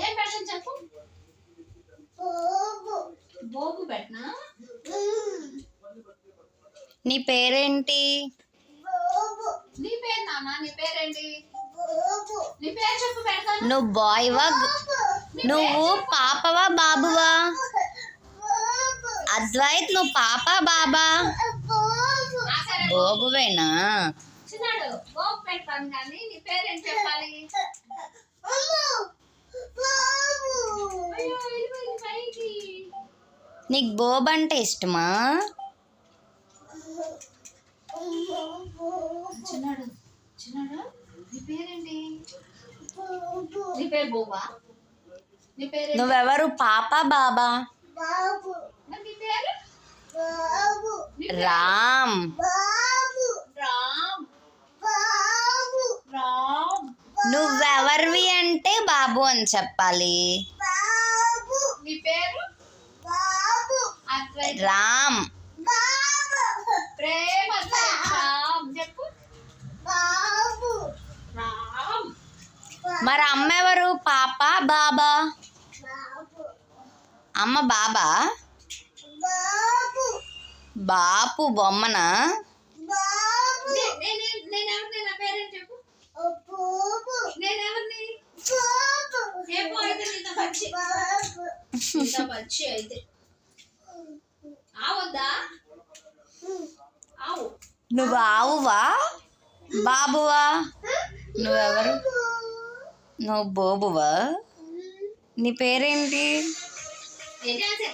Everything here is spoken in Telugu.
ఏం పెట్టను చెప్పు. బోబు పెట్టనా? నీ పేరేంటి? నీ పేరు నాన్న, నీ పేరేంటి? నీ పేరు చెప్పు పెడతాను. నువ్వు బాయ్వా? నువ్వు పాపవా బాబువా? అద్వైత్ నువ్వు పాప బాబా? బాబువేనా? చిన్నాడు బోబు పెడతాను కానీ నీ పేరేంటి చెప్పాలి? నీకు బోబ్ అంటే ఇష్టమా? చిన్నాడు చిన్నాడు నీ పేరేంటి? నీ పేరు బోబా? నీ పేరు నువ్వెవరు, పాప బాబా? నీ పేరు రామ్. రామ్. రామ్. నువ్వెవర్వి అంటే బాబు అని చెప్పాలి. నీ పేరు అద్వైత్. రామ్. ప్రేమ రామ్ చెప్పు. రామ్. మరి అమ్మ ఎవరు, పాప బాబా? అమ్మ బాబా? బాపు బొమ్మనా? నేనెవరిని? నా పేరేంటి చెప్పు. నేనెవరిని? ఏమో అయితే నీతో పచ్చి. నీతో పచ్చి అయితే ఆవద్దా? ఆవు. నువ్వు ఆవువా బాబువా? నువ్వెవరు? నువ్వు బోబువా? నీ పేరేంటి? ఏంటి